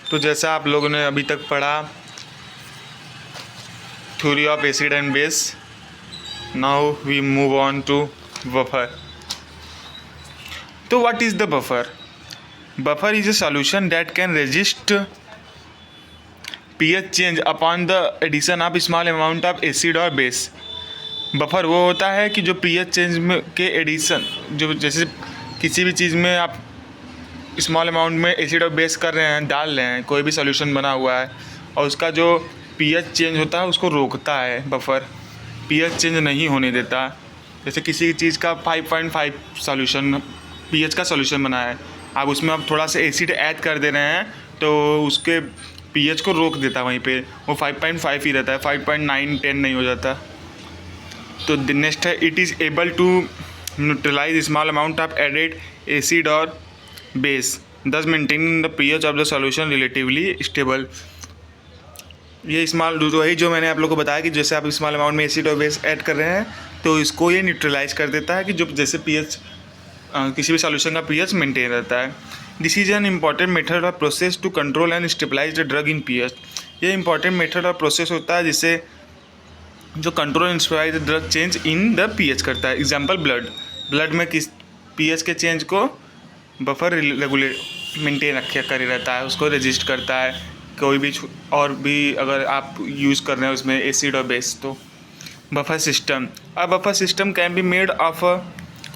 तो जैसा आप लोगों ने अभी तक पढ़ा theory of acid and base, now we move on to buffer. तो what is the buffer? Buffer is a solution that can resist pH change upon the addition of small amount of acid और base. Buffer वो होता है कि जो pH change में के addition, जो जैसे किसी भी चीज़ में आप स्मॉल अमाउंट में एसिड और बेस कर रहे हैं, डाल रहे हैं, कोई भी सॉल्यूशन बना हुआ है और उसका जो pH चेंज होता है उसको रोकता है बफर, pH चेंज नहीं होने देता। जैसे किसी चीज़ का 5.5 सॉल्यूशन pH का सॉल्यूशन बना है, आप उसमें अब थोड़ा सा एसिड ऐड कर दे रहे हैं तो उसके pH को रोक देता है, वहीं पे वो 5.5 ही रहता है, 5.9 10 नहीं हो जाता। तो नेक्स्ट है it is able to neutralize small amount of added acid और base thus maintaining the pH of the solution relatively stable. ये स्मॉल वही जो मैंने आप लोग को बताया कि जैसे आप स्मॉल अमाउंट में एसिड और बेस ऐड कर रहे हैं तो इसको ये न्यूट्रलाइज कर देता है कि जो जैसे pH किसी भी सॉल्यूशन का pH मेंटेन रहता है। This is an important method और process to control and stabilize the drug in pH। ये इंपॉर्टेंट मेथड और प्रोसेस होता है जिससे जो control and stabilize the drug change in the pH करता है। एग्जाम्पल ब्लड में किस pH के चेंज को बफर रेगुलेट मेंटेन रखे करे रहता है, उसको रजिस्ट करता है। कोई भी और भी अगर आप यूज़ कर रहे हैं उसमें एसिड और बेस। तो buffer system, a buffer system can be made of a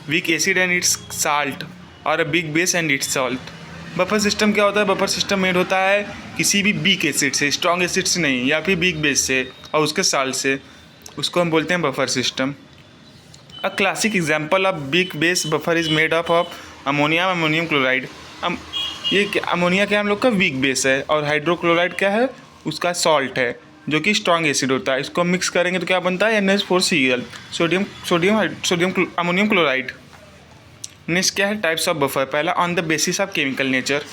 weak acid and its salt or a big base and its salt. Buffer system क्या होता है? बफर सिस्टम मेड होता है किसी भी वीक एसिड से, स्ट्रॉन्ग एसिड से नहीं, या फिर बिग बेस से और उसके साल्ट से, उसको हम बोलते हैं buffer system. A classic example of big base buffer is made of ammonia, ammonium chloride. ये अमोनिया क्या हम लोग का वीक बेस है और हाइड्रोक्लोराइड क्या है? उसका सॉल्ट है जो कि स्ट्रॉन्ग एसिड होता है। इसको मिक्स करेंगे तो क्या बनता है? NH4Cl, sodium ammonium chloride. Next क्या है? Types of buffer. पहला on the basis of chemical nature,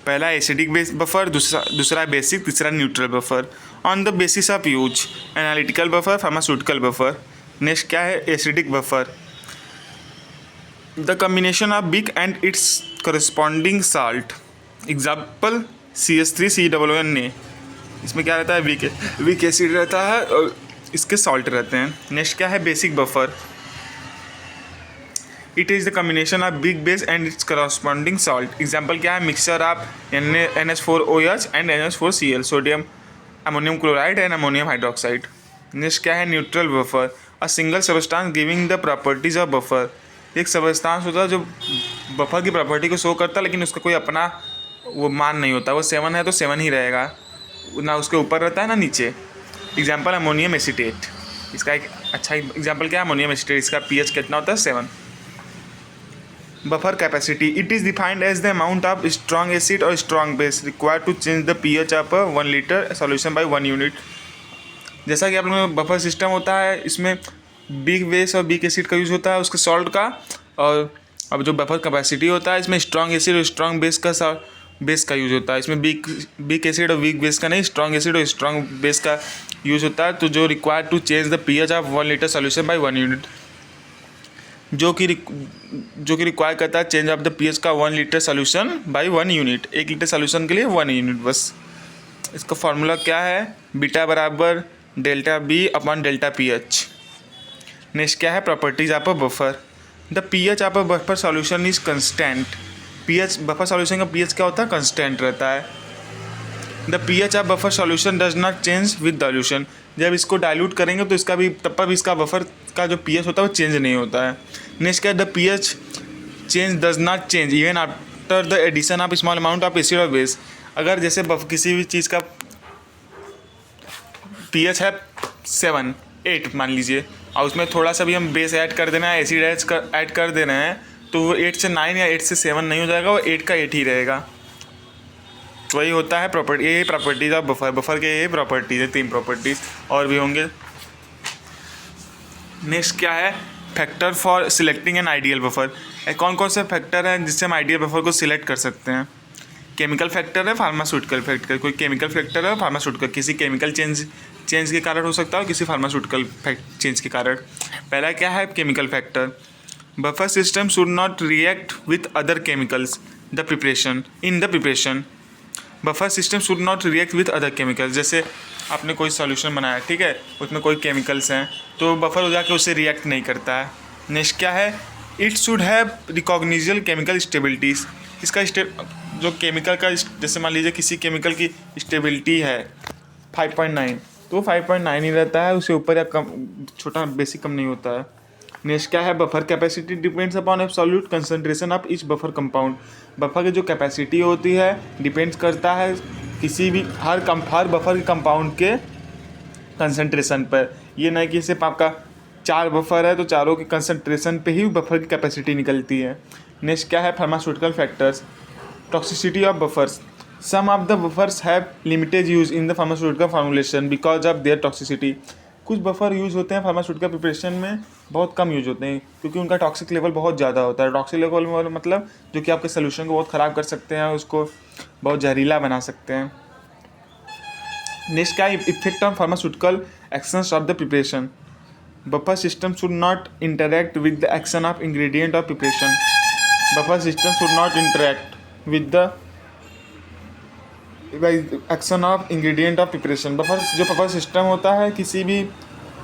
पहला एसिडिक बेस बफर, दूसरा बेसिक, तीसरा neutral buffer. On the basis of use, analytical buffer, pharmaceutical buffer. Next क्या है? Acidic buffer, the combination of big and its corresponding salt. Example CH3COONA। इसमें क्या रहता है? Weak acid रहता है और इसके सॉल्ट रहते हैं। नेक्स्ट क्या है? Basic buffer, it is the combination of big base and its corresponding salt. Example क्या है? Mixture of NH4OH and NH4Cl, sodium ammonium chloride and ammonium hydroxide. Next क्या है? Neutral buffer, a single substance giving the properties of buffer. एक substance होता है जो buffer की property को शो करता है लेकिन उसका कोई अपना वो मान नहीं होता। वो 7 है तो 7 ही रहेगा, ना उसके ऊपर रहता है ना नीचे। एग्जाम्पल अमोनियम एसीटेट, इसका एक अच्छा एग्जाम्पल क्या है? अमोनियम एसीटेट, इसका pH कितना होता है? 7। Buffer capacity, it is defined as the amount of strong acid और strong base required to change the pH of 1 litre solution by 1 unit. जैसा कि आप लोगों में बफर सिस्टम होता है, इसमें बिग बेस और बिग एसिड का यूज़ होता है, उसके सॉल्ट का। और अब जो बफर कैपेसिटी होता है इसमें स्ट्रॉन्ग एसिड और स्ट्रॉन्ग बेस का यूज़ होता है। इसमें बिग एसिड और बिग बेस का नहीं, स्ट्रॉन्ग एसिड और स्ट्रॉन्ग बेस का यूज़ होता है। तो जो required to change the pH of 1 litre solution by 1 unit, जो कि रिक्वायर करता है चेंज ऑफ द pH का 1 litre solution by 1 unit. 1 litre solution के लिए 1 यूनिट बस। इसका फार्मूला क्या है? बीटा बराबर delta B upon delta pH। Next क्या है? Properties of a buffer, the pH of a buffer solution is constant. pH buffer solution का pH क्या होता है? कंस्टेंट रहता है। The pH of buffer solution does not change with dilution. जब इसको डाइल्यूट करेंगे तो इसका भी तब पर भी इसका बफर का जो pH होता है वो चेंज नहीं होता है। नेक्स्ट क्या है? The pH change does not change even after the addition of small amount of acid और बेस। अगर जैसे किसी भी चीज़ का pH है 7 8 मान लीजिए, और उसमें थोड़ा सा भी हम बेस ऐड कर देना है, एसिड ऐड कर देना है, तो वो 8 से 9 या 8 से 7 नहीं हो जाएगा, वो 8 का 8 ही रहेगा। तो वही होता है प्रॉपर्टी, ये प्रॉपर्टीज ऑफ बफर के ये प्रॉपर्टीज है, 3 प्रॉपर्टीज और भी होंगे। नेक्स्ट क्या है? Factor for selecting an ideal buffer. कौन कौन से फैक्टर हैं जिससे हम आइडियल बफर को सिलेक्ट कर सकते हैं? केमिकल फैक्टर है, फार्मास्यूटिकल फैक्टर। कोई केमिकल फैक्टर है, फार्मास्यूटिकल, किसी केमिकल चेंज के कारण हो सकता है और किसी फार्मास्यूटिकल चेंज के कारण। पहला क्या है? Chemical factor, buffer system should not react with other chemicals the preparation in the preparation. Buffer system should not react with other chemicals. जैसे आपने कोई सॉल्यूशन बनाया, ठीक है, उसमें कोई केमिकल्स हैं, तो बफर हो जाके उससे रिएक्ट नहीं करता है। नेक्स्ट क्या है, it should have रिकॉग्निजल chemical stabilities. इसका जो केमिकल का, जैसे मान लीजिए किसी केमिकल की स्टेबिलिटी है 5.9, तो 5.9 ही रहता है, उससे ऊपर या कम, छोटा बेसिक कम नहीं होता है। नेक्स्ट क्या है, buffer capacity depends upon absolute concentration of each buffer compound. Buffer की जो कैपेसिटी होती है डिपेंड्स करता है किसी भी हर बफर के कंपाउंड के कंसंट्रेशन पर। ये नहीं कि सिर्फ आपका 4 बफर है तो चारों के कंसंट्रेशन पे ही बफर की कैपेसिटी निकलती है। नेक्स्ट क्या है, pharmaceutical factors, toxicity of buffers. Some of the buffers have limited use in the pharmaceutical formulation because of their toxicity. कुछ बफर यूज़ होते हैं फार्मास्यूटिकल प्रिपरेशन में, बहुत कम यूज होते हैं क्योंकि उनका टॉक्सिक लेवल बहुत ज़्यादा होता है। टॉक्सिक लेवल मतलब जो कि आपके सोल्यूशन को बहुत ख़राब कर सकते हैं, उसको बहुत जहरीला बना सकते हैं। नेक्स्ट क्या है, effect on pharmaceutical actions of the preparation. Buffer system should not interact with the action of ingredient of preparation. Buffer system should not interact with the action of ingredient of preparation. Buffer system होता है किसी भी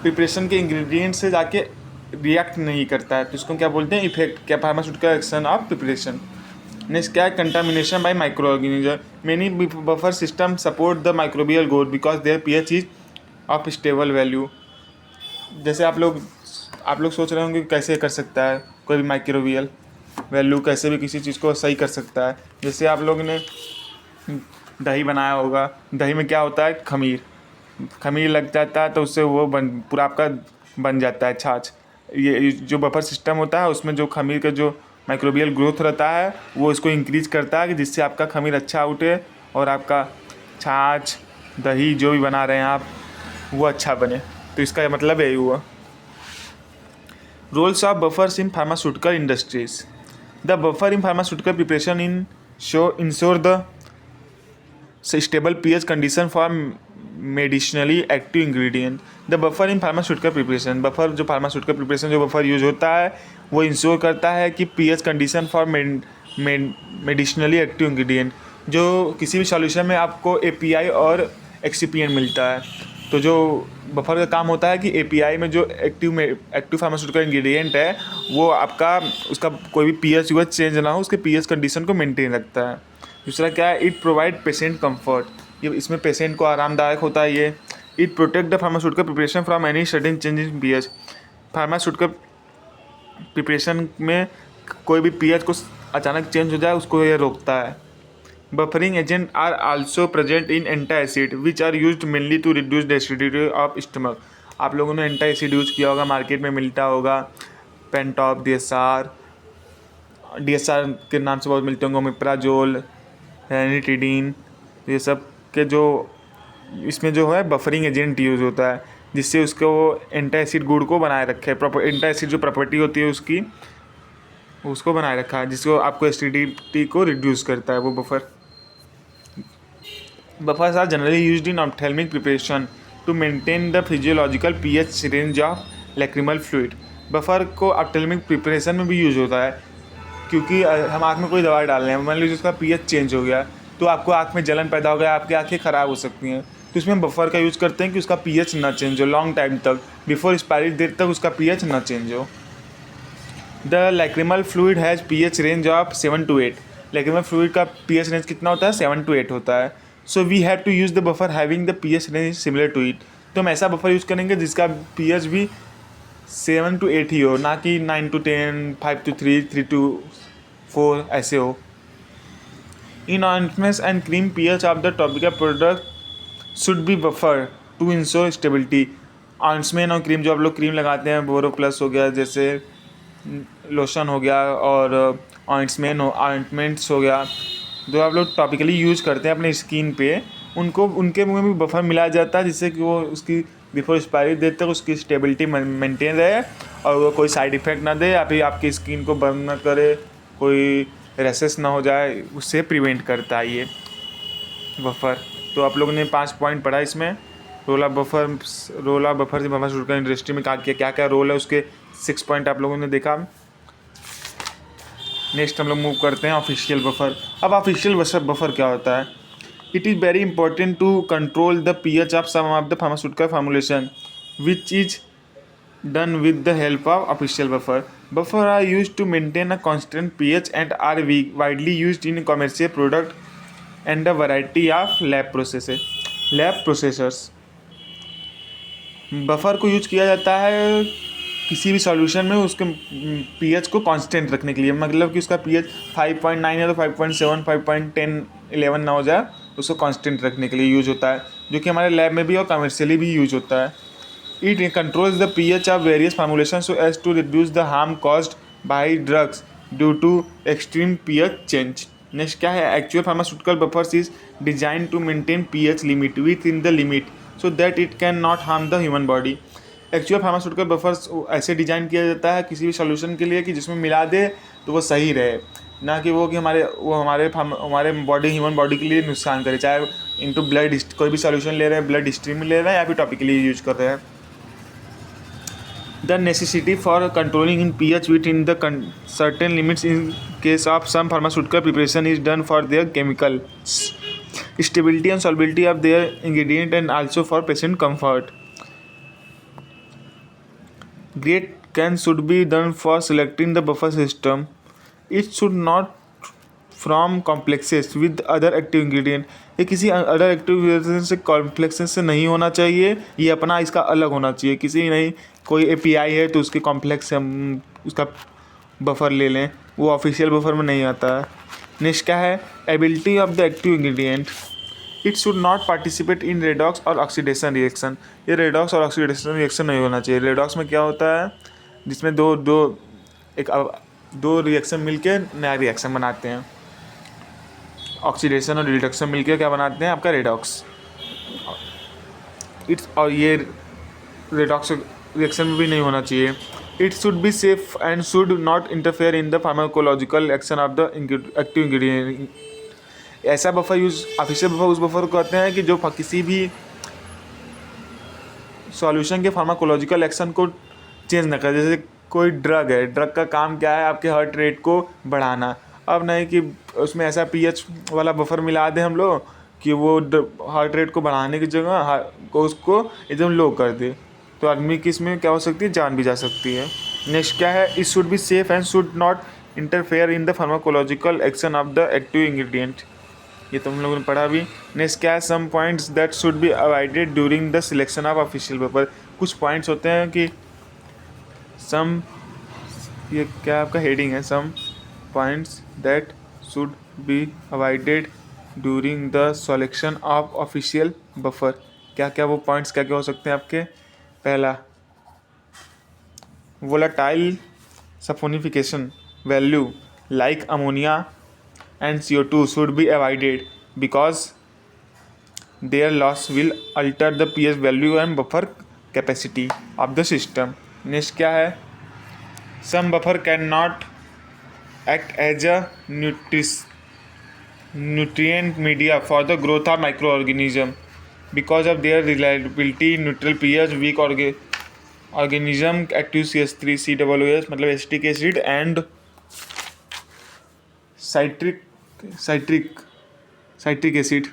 preparation के ingredient से जाके react नहीं करता है, तो इसको क्या बोलते हैं, इफेक्ट क्या, pharmaceutical action of preparation. Next क्या है, contamination by microorganism. Many buffer system support the microbial growth because their pH is of stable value. जैसे आप लोग सोच रहे होंगे कैसे कर सकता है कोई भी माइक्रोबियल वैल्यू, कैसे भी किसी चीज़ को सही कर सकता है। जैसे आप लोग ने दही बनाया होगा, दही में क्या होता है, खमीर लग जाता है तो उससे वो पूरा आपका बन जाता है छाछ। ये जो बफर सिस्टम होता है उसमें जो खमीर का जो माइक्रोबियल ग्रोथ रहता है वो इसको इंक्रीज करता है कि जिससे आपका खमीर अच्छा उठे और आपका छाछ दही जो भी बना रहे हैं आप वो अच्छा बने। तो इसका मतलब यही हुआ। Roles of buffers in pharmaceutical industries. The buffer in pharmaceutical preparation ensure the stable pH condition for medicinally active ingredient. The buffer in pharmaceutical preparation, buffer जो फार्मास्यूटिकल प्रिपरेशन जो बफर यूज होता है वो इंश्योर करता है कि pH condition for medicinally active ingredient. जो किसी भी सॉल्यूशन में आपको API और एक्सिपिएंट मिलता है, तो जो बफर का काम होता है कि API में जो एक्टिव फार्मास्यूटिकल इंग्रेडिएंट है वो आपका उसका कोई भी pH हुआ चेंज ना हो, उसके pH कंडीशन को मेंटेन रखता है। दूसरा क्या है, इट प्रोवाइड पेशेंट कंफर्ट, ये इसमें पेशेंट को आरामदायक होता है ये। It protect the pharmaceutical preparation from any sudden change in pH। Pharmaceutical preparation में कोई भी pH को अचानक चेंज हो जाए उसको ये रोकता है। Buffering agent are also present in antacid which are used mainly to reduce the acidity of stomach. आप लोगों ने एंटासिड यूज किया होगा, मार्केट में मिलता होगा, पेंटॉप, DSR के नाम से बहुत मिलते होंगे, ओमेप्राजोल, रेनिटिडीन, ये सब के जो इसमें जो है बफरिंग एजेंट यूज़ होता है जिससे उसको वो एंटासिड गुड को बनाए रखे, एंटासिड जो प्रॉपर्टी होती है उसकी उसको बनाए रखा है जिसको आपको एसिडिटी को रिड्यूस करता है वो buffer. Buffers are generally used in ophthalmic preparation to maintain the physiological pH range of lacrimal fluid. Buffer को ऑप्थेल्मिक प्रिपरेशन में भी यूज होता है क्योंकि हम आँख में कोई दवाई डाल रहे हैं, मान लीजिए उसका pH चेंज हो गया तो आपको आँख में जलन पैदा हो गया, आपकी आँखें ख़राब हो सकती हैं, तो इसमें बफर का यूज़ करते हैं कि उसका pH ना चेंज हो, लॉन्ग टाइम तक, बिफोर एक्सपायरी डेट तक उसका pH ना चेंज हो। The lacrimal fluid has pH range of 7 to 8। Lacrimal fluid का pH रेंज कितना होता है, 7 to 8 होता है। So we have to use the buffer having the pH range similar to it. तो हम ऐसा बफर यूज़ करेंगे जिसका pH भी 7 to 8 ही हो, ना कि 9 to 10, 5 to 3, 3 to 4 ऐसे हो। In ointments and cream pH of the topical product should be buffer to ensure stability. Ointment और क्रीम जो आप लोग क्रीम लगाते हैं, बोरो प्लस हो गया, जैसे लोशन हो गया, और ऑइंटमेंट्स हो गया, जो आप लोग टॉपिकली यूज़ करते हैं अपने स्किन पे, उनके में भी बफर मिलाया जाता है जिससे कि वो उसकी बिफोर एक्सपायरी डेट तक उसकी स्टेबिलिटी मेंटेन रहे और वो कोई साइड इफ़ेक्ट ना दे या फिर आपकी स्किन को बर्न ना करे, कोई रैशेस ना हो जाए, उससे प्रिवेंट करता है ये बफर। तो आप लोगों ने 5 पॉइंट पढ़ा इसमें। रोल ऑफ बफर से फार्मास्यूटिकल इंडस्ट्री में क्या क्या रोल है उसके 6 पॉइंट आप लोगों ने देखा। नेक्स्ट हम लोग मूव करते हैं ऑफिशियल बफर। अब ऑफिशियल बफर क्या होता है? It is very important to control the pH of some of the pharmaceutical formulation which is done with the help of official buffer. Buffer are used to maintain a constant pH and are widely used in commercial product and a variety of lab processes. Lab processors buffer को use किया जाता है किसी भी solution में उसके pH को constant रखने के लिए, मतलब कि उसका पीएच 5.9 है तो 5.7, 5.10, 11 ना हो जाए, उसको कांस्टेंट रखने के लिए यूज होता है, जो कि हमारे लैब में भी और कमर्शियली भी यूज होता है। It controls the pH of various formulations so as to reduce the harm caused by drugs due to extreme pH change. Next क्या है? Actual pharmaceutical buffers is designed to maintain pH limit within the limit so that it cannot harm the human body. Actual pharmaceutical buffers ऐसे design किया जाता है किसी भी solution के लिए कि जिसमें मिला दे तो वो सही रहे, ना कि वो कि हमारे बॉडी ह्यूमन बॉडी के लिए नुकसान करे, चाहे इनटू ब्लड कोई भी सॉल्यूशन ले रहे हैं, ब्लड स्ट्रीम ले रहे हैं या फिर टॉपिकली यूज कर रहे हैं। The necessity for controlling in pH within the certain limits in case of some pharmaceutical preparation is done for their chemical stability and solubility of their ingredient and also for patient comfort. Great can should be done for selecting the buffer system. It should not from complexes with other active ingredient. ये किसी other active ingredient से complexes से नहीं होना चाहिए, ये अपना इसका अलग होना चाहिए। किसी नहीं कोई एपीआई है तो उसके कॉम्प्लेक्स से हम उसका बफर ले लें, वो ऑफिशियल बफर में नहीं आता है। नेक्स्ट क्या है? Ability of the active ingredient. It should not participate in redox और ऑक्सीडेशन रिएक्शन। ये रेडॉक्स और ऑक्सीडेशन रिएक्शन नहीं होना चाहिए। रेडॉक्स में क्या होता है, जिसमें दो रिएक्शन मिलके नया रिएक्शन बनाते हैं। ऑक्सीडेशन और रिडक्शन मिलकर क्या बनाते हैं? आपका रेडॉक्स। और ये रेडॉक्स रिएक्शन में भी नहीं होना चाहिए। It should be safe and should not interfere in the pharmacological action of the active ingredient. ऐसा बफर यूज ऑफिशियल बफर उस बफर को कहते हैं कि जो किसी भी सॉल्यूशन के फार्माकोलॉजिकल एक्शन को चेंज न करे। जैसे कोई ड्रग है, ड्रग का काम क्या है? आपके हार्ट रेट को बढ़ाना। अब नहीं कि उसमें ऐसा पीएच वाला बफर मिला दें हम लोग कि वो हार्ट रेट को बढ़ाने की जगह उसको एकदम लो कर दे, तो आदमी की इसमें क्या हो सकती है? जान भी जा सकती है। नेक्स्ट क्या है? It should be safe and should not interfere in the pharmacological action of the active ingredient. ये तो हम लोगों ने पढ़ा भी। नेक्स्ट क्या है? Some points that should be avoided during the selection of official buffer. कुछ पॉइंट्स होते हैं कि ये क्या आपका हेडिंग है? सम points that should be avoided during the selection of official buffer। क्या क्या वो पॉइंट्स क्या क्या हो सकते हैं आपके? पहला, volatile saponification value like ammonia and CO2 should be avoided because their loss will alter the pH value and buffer capacity of the system। Next क्या है? some buffer cannot act as a nutrient media for the growth of microorganism because of their reliability, neutral pH, weak organism active CH3 COOH मतलब acetic acid and citric acid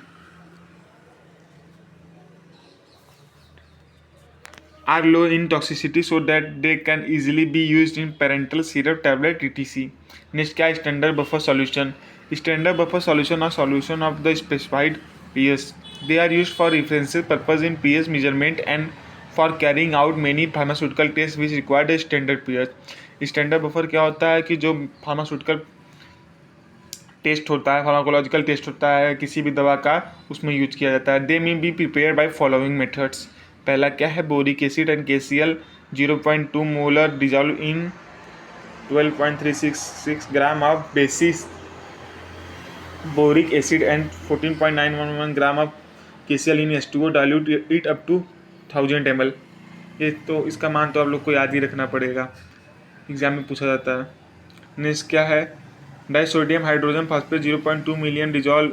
are low in toxicity so that they can easily be used in parenteral syrup, tablet, etc. Next क्या? Standard buffer solution. Standard buffer solution or solution of the specified pH। They are used for reference purpose in pH measurement and for carrying out many pharmaceutical test which required a standard pH। Standard buffer क्या होता है कि जो pharmaceutical test होता है, pharmacological test होता है किसी भी दवा का, उसमें यूज किया जाता है। They may be prepared by following methods. पहला क्या है? Boric acid and KCl 0.2 molar dissolve in 12.366 gram of basis boric acid and 14.911 gram of KCl in H2O dilute it up to 1000 ml। ये तो इसका मान तो आप लोग को याद ही रखना पड़ेगा, एग्जाम में पूछा जाता है। नेक्स्ट क्या है? Disodium hydrogen phosphate 0.2 million dissolve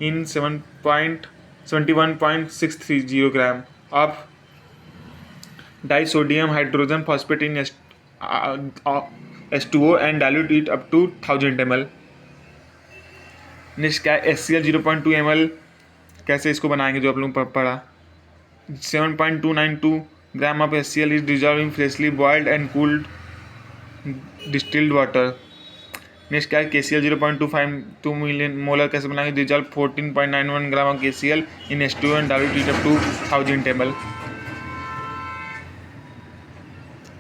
in 71.630 gram of disodium hydrogen phosphate in H2O and dilute it up to 1000 ml. Next क्या है HCl 0.2 ml, कैसे इसको बनाएंगे जो आप लोग पढ़ा. 7.292 gram of HCl is dissolve in freshly boiled and cooled distilled water. Next क्या है KCl 0.252 मिलियन मोलर, कैसे बनाएंगे dissolve 14.91 gram of KCl in H2O and dilute it up to 1000 ml.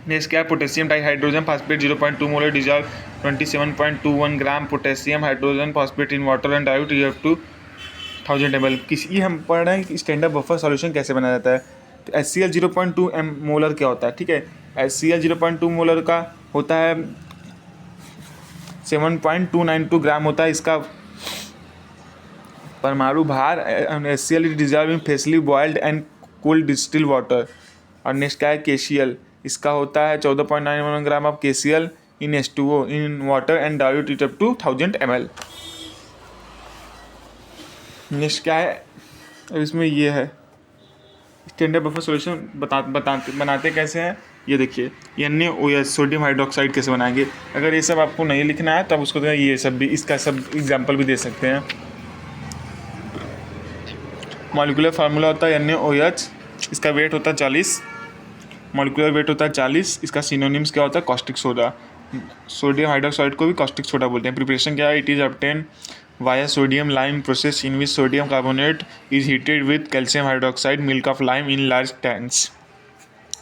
Next क्या है potassium dihydrogen phosphate 0.2 molar dissolve 27.21 gram potassium hydrogen phosphate in water and dilute it up to 1000 ml. ये हम पढ़ रहे हैं कि स्टैंडर्ड बफर सॉल्यूशन कैसे बनाया जाता है. तो HCl 0.2 मोलर क्या होता है, ठीक है. HCl 0.2 मोलर का होता है 7.292 ग्राम होता है इसका परमाणु भार. HCl is dissolve in freshly boiled and cooled distilled water. और नेक्स्ट क्या है KCl, इसका होता है 14.91 gram of KCl in H2O in water and dilute it up to 1000 ml. Next क्या है, अब इसमें ये है स्टैंडर्ड बफर सॉल्यूशन बनाते कैसे हैं. ये देखिए NaOH सोडियम हाइड्रोक्साइड कैसे बनाएंगे. अगर ये सब आपको नहीं लिखना है तो आप उसको ये सब भी इसका सब एग्जांपल भी दे सकते हैं. मॉलिक्यूलर फार्मूला होता है NaOH, इसका वेट होता है 40, मॉलिक्यूलर वेट होता है 40. इसका सिनोनिम्स क्या होता है कॉस्टिक सोडा. सोडियम हाइड्रोक्साइड को भी कॉस्टिक सोडा बोलते हैं. प्रिपरेशन क्या है, it is obtain via sodium lime process in which sodium carbonate is heated with calcium hydroxide milk of lime in large tanks.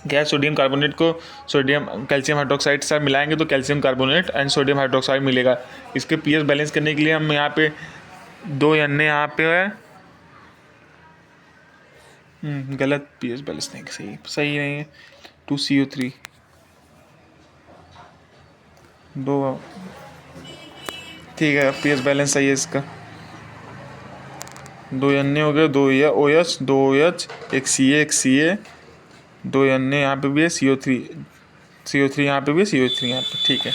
क्या है, सोडियम कार्बोनेट को sodium calcium hydroxide से मिलाएंगे तो calcium carbonate and sodium hydroxide मिलेगा. इसके pH balance करने के लिए हम यहाँ पे 2 Na यहाँ पे है, गलत पीएच बैलेंस नहीं, सही नहीं है. 2CO3 2, ठीक है पीएच बैलेंस सही है इसका. 2 Na हो गया, 2 OH 2 OH, एक Ca 2 Na यहाँ पे भी है, CO3 यहाँ पे भी है, CO3 यहाँ पे, ठीक है.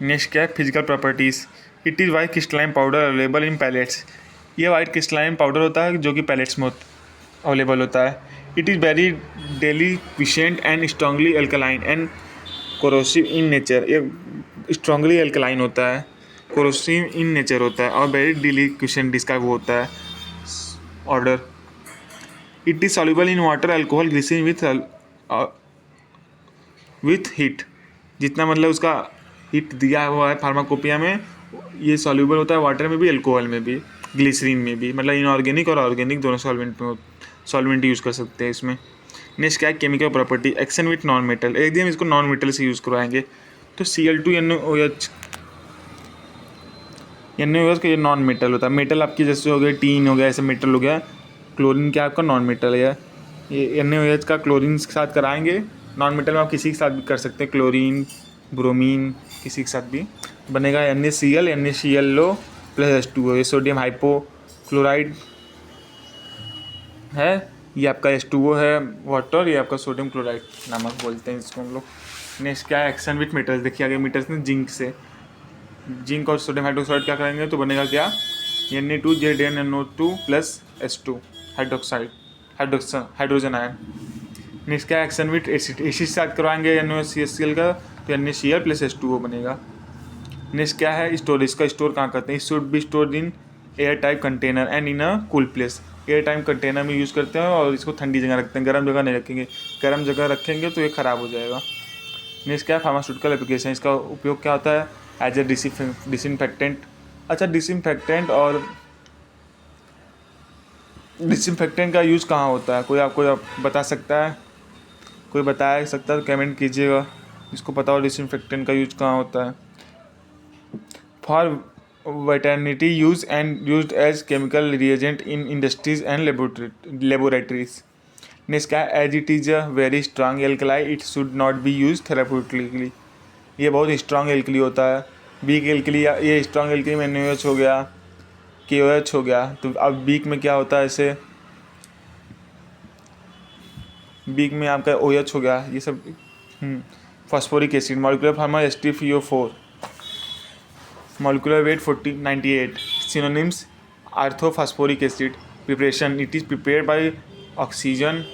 नेक्स्ट क्या है physical properties. It is white crystalline powder available in pellets. ये वाइट क्रिस्टलाइन पाउडर होता है जो कि पैलेट्स में अवेलेबल होता है. It is very deliquescent and strongly alkaline and corrosive in nature. ये स्ट्रांगली एल्कलाइन होता है, कोरोसिव इन नेचर होता है और वेरी डेलिक्विसेंट इसका वो होता है order. It is soluble in water alcohol glycerine with heat. जितना मतलब उसका हीट दिया हुआ है फार्माकोपिया में, ये सॉल्युबल होता है वाटर में भी, अल्कोहल में भी, ग्लिसरीन में भी. मतलब इनऑर्गेनिक और ऑर्गेनिक दोनों सॉल्वेंट यूज़ कर सकते हैं इसमें. नेक्स्ट क्या है chemical property. Action with non metal. एक दिन इसको नॉन मेटल से यूज़ करवाएंगे. तो Cl2NaOH का ये नॉन मेटल होता है. मेटल आपकी जैसे हो गया टीन हो गया, ऐसे मेटल हो गया. क्लोरीन क्या आपका नॉन मेटल है. ये NaOH का क्लोरीन के साथ कराएंगे. नॉन मेटल में आप किसी के साथ भी कर सकते हैं, क्लोरीन ब्रोमीन किसी के साथ भी बनेगा. NaCl plus H2O. ये सोडियम हाइपोक्लोराइड है, ये आपका H2O है वाटर, ये आपका सोडियम क्लोराइड नमक बोलते हैं इसको हम लोग. नेक्स्ट क्या है एक्शन विथ मेटल्स. देखिए आगे मेटल्स में जिंक से, जिंक और सोडियम हाइड्रोक्साइड क्या करेंगे तो बनेगा क्या Na2ZnNO2 plus H2 hydrogen ion. Next क्या है एक्शन विथ एसिड. एसिड के साथ करवाएंगे NaCl का तो NaCl प्लस H2O बनेगा. नेक्स्ट क्या है स्टोरेज. इसका स्टोर कहाँ करते हैं. Should be stored in air type container and in a cool place. Air time container में यूज़ करते हैं और इसको ठंडी जगह रखते हैं, गर्म जगह नहीं रखेंगे. गर्म जगह रखेंगे तो ये ख़राब हो जाएगा. नेक्स्ट क्या है फार्मास्यूटिकल एप्लीकेशन. इसका उपयोग क्या होता है एज ए डिसइंफेक्टेंट. अच्छा डिसइंफेक्टेंट और डिसइंफेक्टेंट का यूज़ कहाँ होता है, कोई आपको बता सकता है, कोई बता सकता है तो कमेंट कीजिएगा जिसको पता हो डिसइंफेक्टेंट का यूज़ कहाँ होता है. For veterinary use and used as chemical reagent in industries and laboratories. Next क्या है as it is a very strong alkali it should not be use therapeutically. ये बहुत स्ट्रांग एल्कली होता है. वीक एल्कली, ये स्ट्रांग एल्कली में NaOH हो गया, KOH हो गया. तो अब वीक में क्या होता है, ऐसे वीक में आपका OH हो गया. ये सब phosphoric acid. Molecular formula H3PO4. Molecular weight 98. Synonyms orthophosphoric acid. Preparation it is prepared by oxygen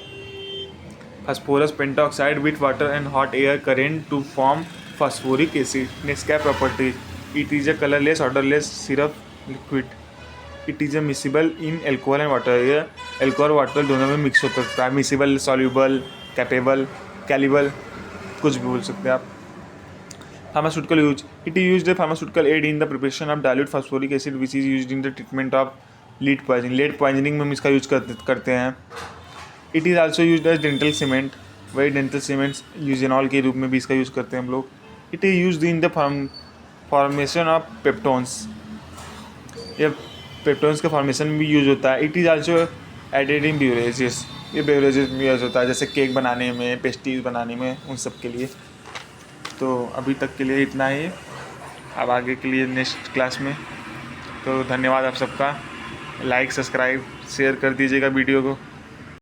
phosphorus pentoxide with water and hot air current to form phosphoric acid. Next क्या properties? It is a colorless, odorless syrup liquid. It is a miscible in alcohol and water. ये alcohol और water दोनों में mix हो सकता है. Miscible, soluble, capable, calible, कुछ भी बोल सकते हैं आप. Pharmaceutical use. It is used as pharmaceutical aid in the preparation of dilute phosphoric acid which is used in the treatment of lead poisoning. lead poisoning में हम इसका यूज करते हैं. It is also used as dental cement. वही dental cements eugenol के रूप में भी इसका यूज़ करते हैं हम लोग. It is used in the formation of peptones. ये पेप्टोन्स के फॉर्मेशन में भी यूज़ होता है. It is also added in beverages. ये बेवरेजेस में यूज़ होता है जैसे केक बनाने में, पेस्ट्रीज बनाने में, उन सब के लिए. तो अभी तक के लिए इतना ही. अब आगे के लिए नेक्स्ट क्लास में. तो धन्यवाद आप सबका. लाइक, सब्सक्राइब, शेयर कर दीजिएगा वीडियो को.